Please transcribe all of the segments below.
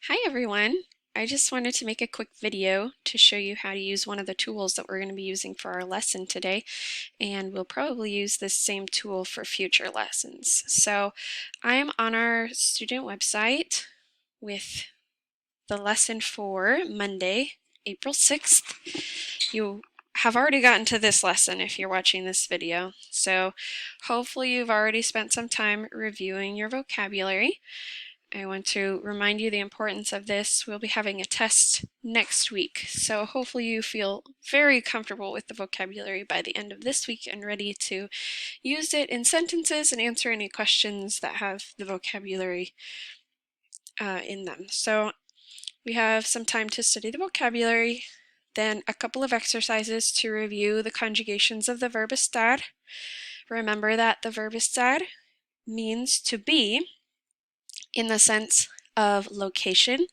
Hi everyone! I just wanted to make a quick video to show you how to use one of the tools that we're going to be using for our lesson today, and we'll probably use this same tool for future lessons. So I'm on our student website with the lesson for Monday, April 6th. You have already gotten to this lesson if you're watching this video, so hopefully you've already spent some time reviewing your vocabulary. I want to remind you the importance of this. We'll be having a test next week, so hopefully you feel very comfortable with the vocabulary by the end of this week and ready to use it in sentences and answer any questions that have the vocabulary in them. So we have some time to study the vocabulary, then a couple of exercises to review the conjugations of the verb estar. Remember that the verb estar means to be in the sense of location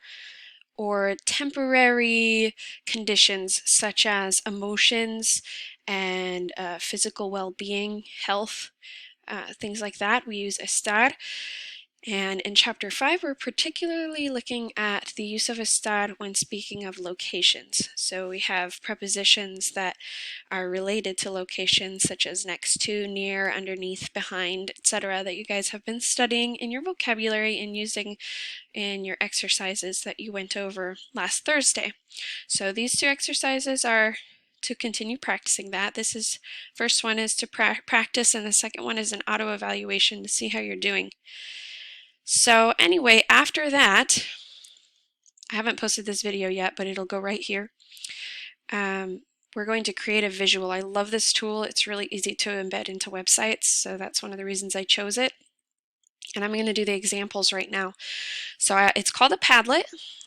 or temporary conditions such as emotions and physical well-being, health, things like that. We use estar. And in chapter 5, we're particularly looking at the use of estar when speaking of locations. So we have prepositions that are related to locations such as next to, near, underneath, behind, etc. that you guys have been studying in your vocabulary and using in your exercises that you went over last Thursday. So these two exercises are to continue practicing that. First one is to practice, and the second one is an auto-evaluation to see how you're doing. So anyway, after that, I haven't posted this video yet, but it'll go right here. We're going to create a visual. I love this tool. It's really easy to embed into websites, so that's one of the reasons I chose it. And I'm going to do the examples right now. So it's called a Padlet,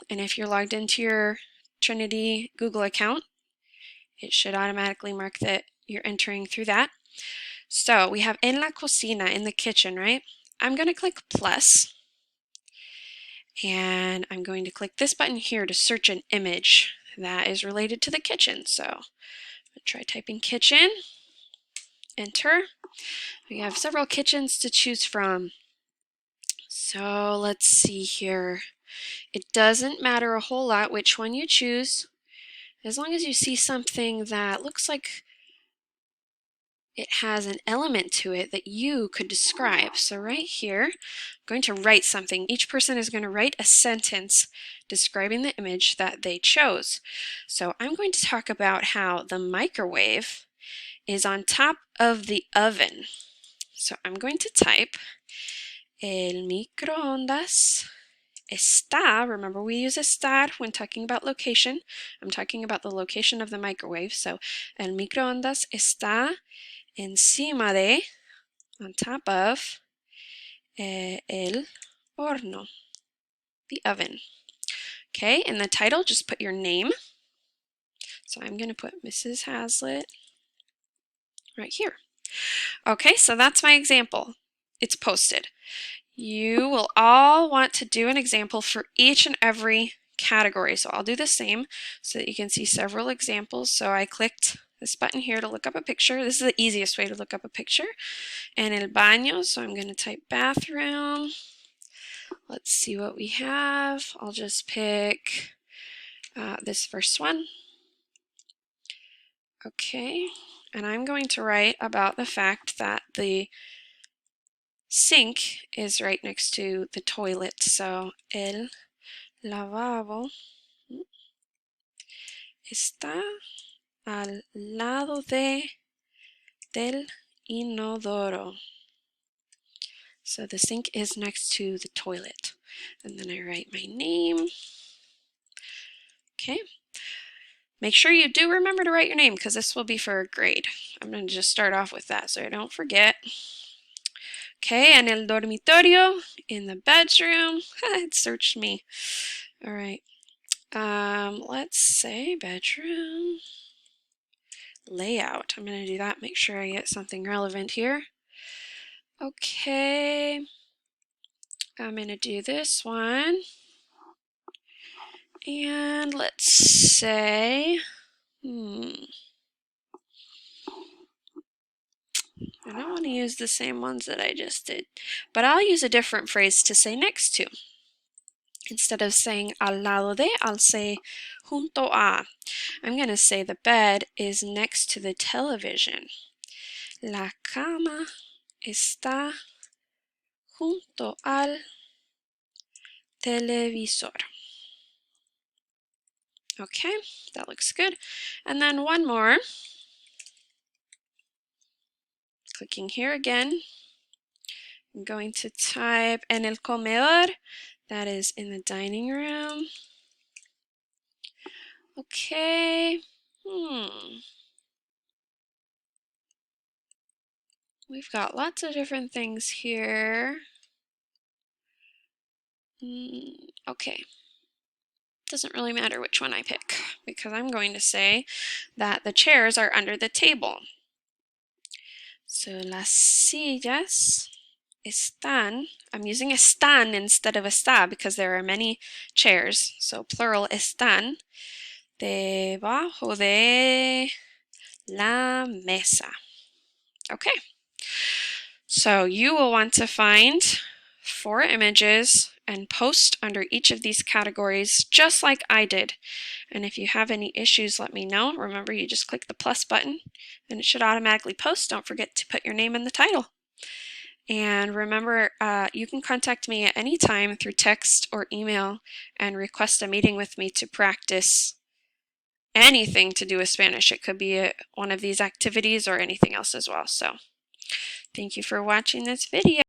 and if you're logged into your Trinity Google account, it should automatically mark that you're entering through that. So we have en la cocina, in the kitchen, right? I'm going to click plus, and I'm going to click this button here to search an image that is related to the kitchen. So I'm going to try typing kitchen, enter. We have several kitchens to choose from. So let's see here. It doesn't matter a whole lot which one you choose, as long as you see something that looks like it has an element to it that you could describe. So right here, I'm going to write something. Each person is going to write a sentence describing the image that they chose. So I'm going to talk about how the microwave is on top of the oven. So I'm going to type el microondas está, remember we use estar when talking about location. I'm talking about the location of the microwave. So el microondas está encima de, on top of, el horno, the oven. Okay, in the title, just put your name. So I'm going to put Mrs. Hazlitt right here. Okay, so that's my example. It's posted. You will all want to do an example for each and every category. So I'll do the same so that you can see several examples. So I clicked this button here to look up a picture. This is the easiest way to look up a picture. And el baño, so I'm going to type bathroom. Let's see what we have. I'll just pick this first one. Okay, and I'm going to write about the fact that the sink is right next to the toilet. So el lavabo está al lado del inodoro. So the sink is next to the toilet. And then I write my name. Okay. Make sure you do remember to write your name because this will be for a grade. I'm going to just start off with that so I don't forget. Okay, en el dormitorio, in the bedroom. It searched me. All right. Let's say bedroom layout. I'm going to do that. Make sure I get something relevant here. Okay. I'm going to do this one. And let's say, I don't want to use the same ones that I just did, but I'll use a different phrase to say next to. Instead of saying al lado de, I'll say junto a. I'm going to say the bed is next to the television. La cama está junto al televisor. Okay, that looks good. And then one more. Clicking here again. I'm going to type en el comedor. That is in the dining room. Okay. We've got lots of different things here. Okay. Doesn't really matter which one I pick because I'm going to say that the chairs are under the table. So las sillas están, I'm using están instead of está because there are many chairs. So plural están debajo de la mesa. Okay. So you will want to find 4 images and post under each of these categories just like I did. And if you have any issues, let me know. Remember, you just click the plus button and it should automatically post. Don't forget to put your name in the title. And remember, you can contact me at any time through text or email and request a meeting with me to practice anything to do with Spanish. It could be one of these activities or anything else as well. So thank you for watching this video.